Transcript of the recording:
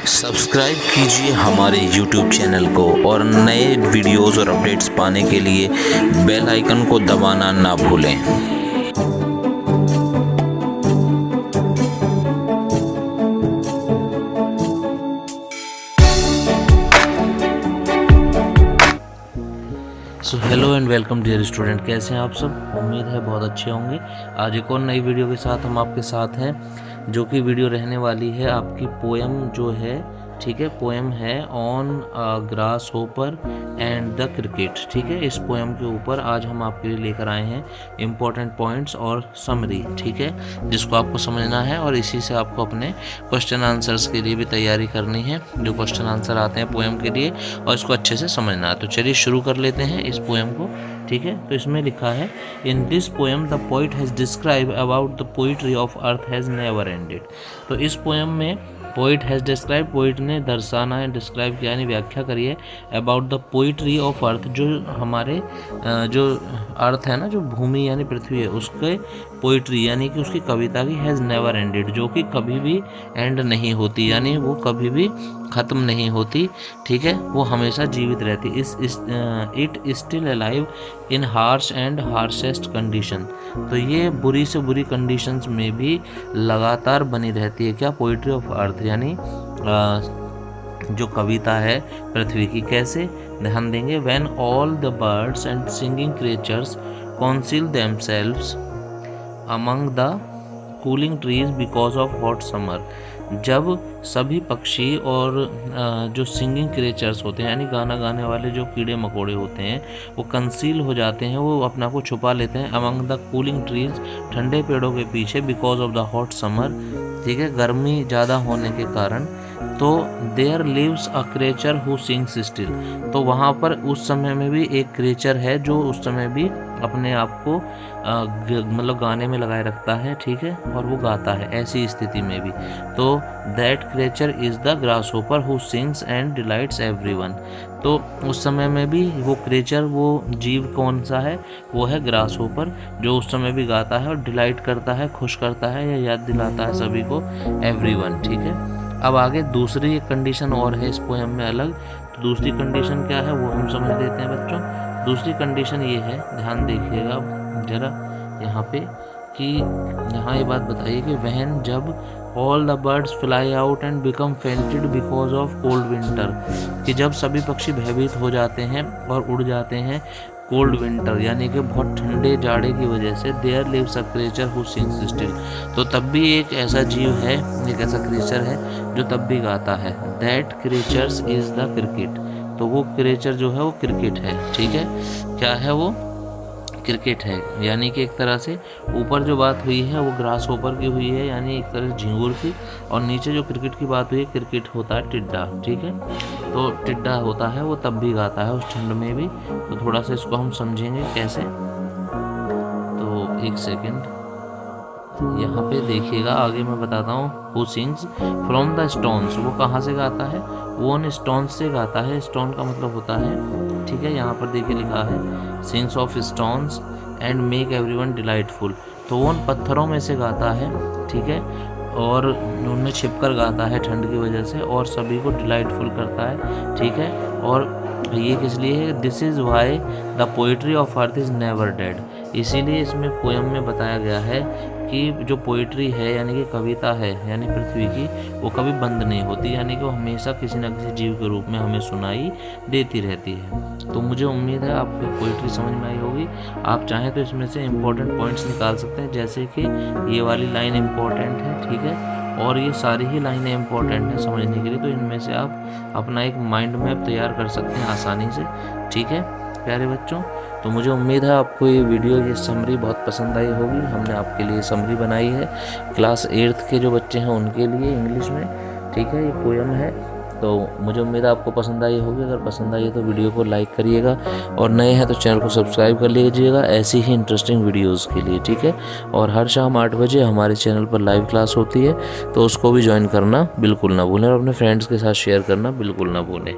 Subscribe कीजिए हमारे YouTube channel को और नए वीडियोस और अपडेट्स पाने के लिए बेल आइकन को दबाना ना भूलें। So hello and welcome dear student, कैसे हैं आप सब? उम्मीद है बहुत अच्छे होंगे। आज एक और नई वीडियो के साथ हम आपके साथ हैं, जो कि वीडियो रहने वाली है आपकी पोएम जो है, ठीक है। पोएम है on grass hopper and the cricket, ठीक है। इस पोएम के ऊपर आज हम आपके लिए लेकर आए हैं इम्पोर्टेंट पॉइंट्स और समरी, ठीक है, जिसको आपको समझना है और इसी से आपको अपने क्वेश्चन आंसर्स के लिए भी तैयारी करनी है, जो क्वेश्चन आंसर आते हैं पोएम के लिए, और इसको अच्छे से समझना है। तो चलिए शुरू कर लेते हैं इस पोएम को, ठीक है। तो इसमें लिखा है, in this poem the poet has describe about the poetry of earth has never ended. तो इस पोएम में पोइट हैज़ डिस्क्राइब, पोइट ने दर्शाना है, डिस्क्राइब किया यानी व्याख्या करी है, about the poetry of earth, जो हमारे जो अर्थ है ना, जो भूमि यानी पृथ्वी है, उसके पोइट्री यानी कि उसकी कविता की हैज़ नेवर एंडेड, जो कि कभी भी एंड नहीं होती, यानी वो कभी भी ख़त्म नहीं होती, ठीक है। वो हमेशा जीवित रहती। It still alive in harsh and harshest condition. तो ये बुरी से बुरी कंडीशंस में भी लगातार बनी रहती है। क्या? पोइट्री ऑफ अर्थ यानी जो कविता है पृथ्वी की। कैसे? ध्यान देंगे, when all the birds and singing creatures council themselves among the cooling trees because of hot summer. जब सभी पक्षी और जो सिंगिंग क्रिएचर्स होते हैं यानी गाना गाने वाले जो कीड़े मकोड़े होते हैं, वो कंसील हो जाते हैं, वो अपने आप को छुपा लेते हैं अमंग द कूलिंग ट्रीज, ठंडे पेड़ों के पीछे, because of the hot summer, ठीक है, गर्मी ज़्यादा होने के कारण। तो there lives a creature who sings still. तो वहाँ पर उस समय में भी एक क्रिएचर है जो उस समय भी अपने आप को मतलब गाने में लगाए रखता है, ठीक है, और वो गाता है ऐसी स्थिति में भी। तो that creature is the grass hopper who sings and delights everyone. तो उस समय में भी वो क्रिएचर, वो जीव कौन सा है? वो है ग्रास होपर, जो उस समय भी गाता है और डिलाइट करता है, खुश करता है या याद दिलाता है सभी को, एवरीवन, ठीक है। अब आगे दूसरी एक कंडीशन और है इस पोएम में अलग। तो दूसरी कंडीशन क्या है वो हम समझ लेते हैं बच्चों। दूसरी कंडीशन ये है, ध्यान देखिएगा ज़रा यहाँ पे, कि यहाँ ये बात बताइए कि वहन, जब all the birds fly out and become fainted because of cold winter, कि जब सभी पक्षी भयभीत हो जाते हैं और उड़ जाते हैं कोल्ड विंटर यानी कि बहुत ठंडे जाड़े की वजह से, there lives a creature who sings still. तो तब भी एक ऐसा जीव है, एक ऐसा क्रिएचर है जो तब भी गाता है। That creatures is the cricket. तो वो क्रिएचर जो है वो क्रिकेट है, ठीक है। क्या है वो? क्रिकेट है। यानी कि एक तरह से ऊपर जो बात हुई है वो ग्रास होपर की हुई है, यानी एक तरह से झिंगुर की, और नीचे जो क्रिकेट की बात हुई है, क्रिकेट होता है टिड्डा, ठीक है। तो टिड्डा होता है वो तब भी गाता है उस ठंड में भी। तो थोड़ा सा इसको हम समझेंगे कैसे। तो एक सेकेंड, यहाँ पे देखिएगा, आगे मैं बताता हूँ। Who sings from the stones, वो कहाँ से गाता है? वो उन स्टोन्स से गाता है। स्टोन का मतलब होता है, ठीक है, यहाँ पर देखिए लिखा है sings of stones and make everyone delightful. तो वो उन पत्थरों में से गाता है, ठीक है, और उनमें छिपकर गाता है ठंड की वजह से, और सभी को डिलाइटफुल करता है, ठीक है। और ये किस लिए है? This is why the poetry of earth is never dead. इसीलिए इसमें पोएम में बताया गया है कि जो पोइट्री है यानी कि कविता है यानी पृथ्वी की, वो कभी बंद नहीं होती, यानी कि वो हमेशा किसी न किसी जीव के रूप में हमें सुनाई देती रहती है। तो मुझे उम्मीद है आपको पोइट्री समझ में आई होगी। आप चाहें तो इसमें से इम्पोर्टेंट पॉइंट्स निकाल सकते हैं, जैसे कि ये वाली लाइन इम्पोर्टेंट है, ठीक है, और ये सारी ही लाइनें इम्पोर्टेंट हैं समझने के लिए। तो इनमें से आप अपना एक माइंड मैप तैयार कर सकते हैं आसानी से, ठीक है प्यारे बच्चों। तो मुझे उम्मीद है आपको ये वीडियो, ये समरी बहुत पसंद आई होगी। हमने आपके लिए समरी बनाई है क्लास 8th के जो बच्चे हैं उनके लिए इंग्लिश में, ठीक है। ये पोएम है, तो मुझे उम्मीद है आपको पसंद आई होगी। अगर पसंद आई है तो वीडियो को लाइक करिएगा, और नए हैं तो चैनल को सब्सक्राइब कर लीजिएगा ऐसी ही इंटरेस्टिंग वीडियोस के लिए, ठीक है। और हर शाम 8 बजे हमारे चैनल पर लाइव क्लास होती है, तो उसको भी ज्वाइन करना बिल्कुल ना भूलें, और अपने फ्रेंड्स के साथ शेयर करना बिल्कुल ना भूलें।